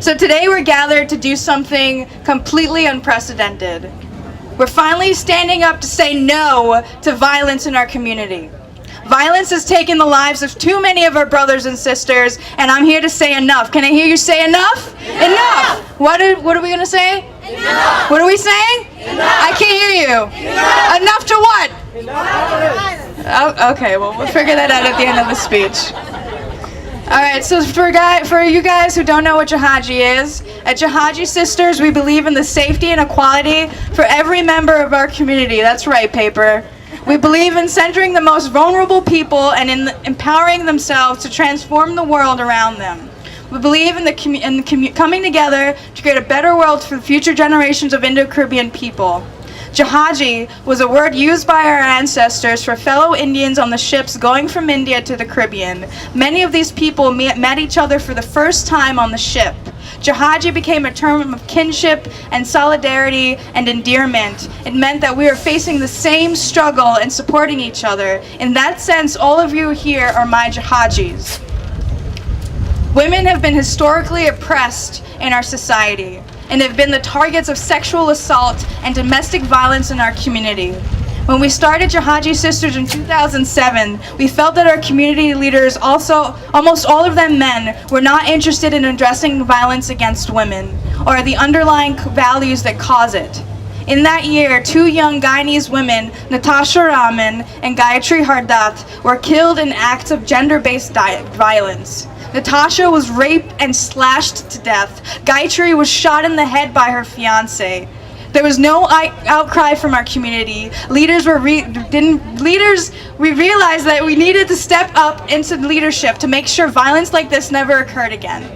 So today we're gathered to do something completely unprecedented. We're finally standing up to say no to violence in our community. Violence has taken the lives of too many of our brothers and sisters, and I'm here to say enough. Can I hear you say enough? Enough! What are we gonna say? Enough! What are we saying? Enough! I can't hear you. Enough to what? Enough. Oh, okay, well, we'll figure that out at the end of the speech. Alright, so for you guys who don't know what Jahaji is, at Jahaji Sisters we believe in the safety and equality for every member of our community. That's right, Paper. We believe in centering the most vulnerable people and in empowering themselves to transform the world around them. We believe in coming together to create a better world for the future generations of Indo-Caribbean people. Jahaji was a word used by our ancestors for fellow Indians on the ships going from India to the Caribbean. Many of these people met each other for the first time on the ship. Jahaji became a term of kinship and solidarity and endearment. It meant that we were facing the same struggle and supporting each other. In that sense, all of you here are my Jahajis. Women have been historically oppressed in our society and have been the targets of sexual assault and domestic violence in our community. When we started Jahaji Sisters in 2007, we felt that our community leaders, almost all of them men, were not interested in addressing violence against women or the underlying values that cause it. In that year, two young Guyanese women, Natasha Raman and Gayatri Hardat, were killed in acts of gender-based violence. Natasha was raped and slashed to death. Gayatri was shot in the head by her fiancé. There was no outcry from our community. We realized that we needed to step up into leadership to make sure violence like this never occurred again.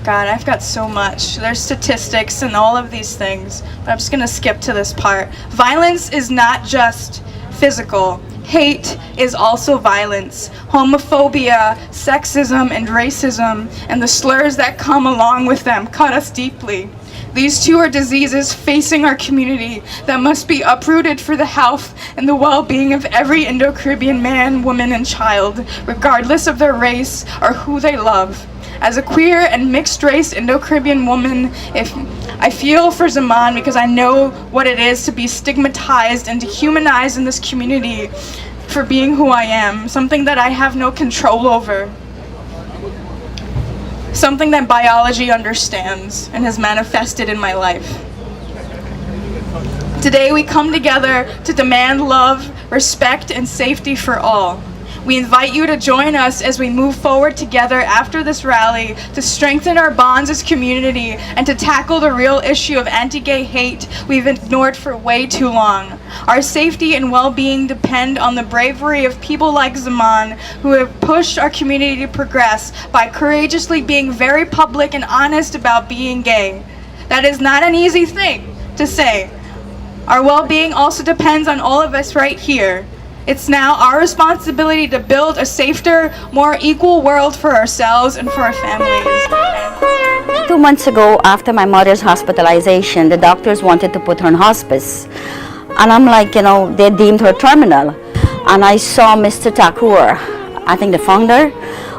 God, I've got so much. There's statistics and all of these things, but I'm just gonna skip to this part. Violence is not just physical. Hate is also violence. Homophobia, sexism, and racism, and the slurs that come along with them cut us deeply. These two are diseases facing our community that must be uprooted for the health and the well-being of every Indo-Caribbean man, woman, and child, regardless of their race or who they love. As a queer and mixed-race Indo-Caribbean woman, I feel for Zaman because I know what it is to be stigmatized and dehumanized in this community for being who I am, something that I have no control over. Something that biology understands and has manifested in my life. Today we come together to demand love, respect, and safety for all. We invite you to join us as we move forward together after this rally to strengthen our bonds as community and to tackle the real issue of anti-gay hate we've ignored for way too long. Our safety and well-being depend on the bravery of people like Zaman, who have pushed our community to progress by courageously being very public and honest about being gay. That is not an easy thing to say. Our well-being also depends on all of us right here. It's now our responsibility to build a safer, more equal world for ourselves and for our families. 2 months ago, after my mother's hospitalization, the doctors wanted to put her on hospice. And I'm like, they deemed her terminal. And I saw Mr. Thakur, I think the founder,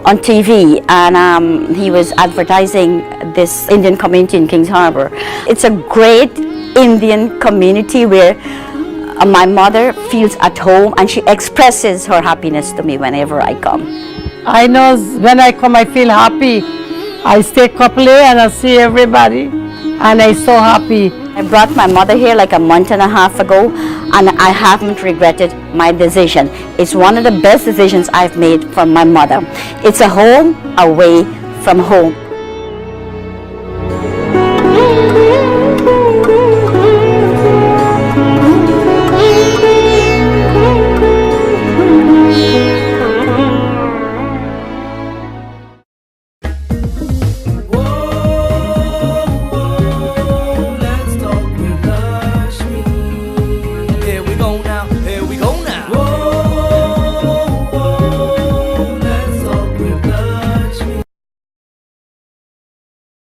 on TV, and he was advertising this Indian community in Kings Harbor. It's a great Indian community where my mother feels at home and she expresses her happiness to me whenever I come. I know when I come I feel happy. I stay couple and I see everybody and I'm so happy. I brought my mother here like a month and a half ago and I haven't regretted my decision. It's one of the best decisions I've made for my mother. It's a home away from home.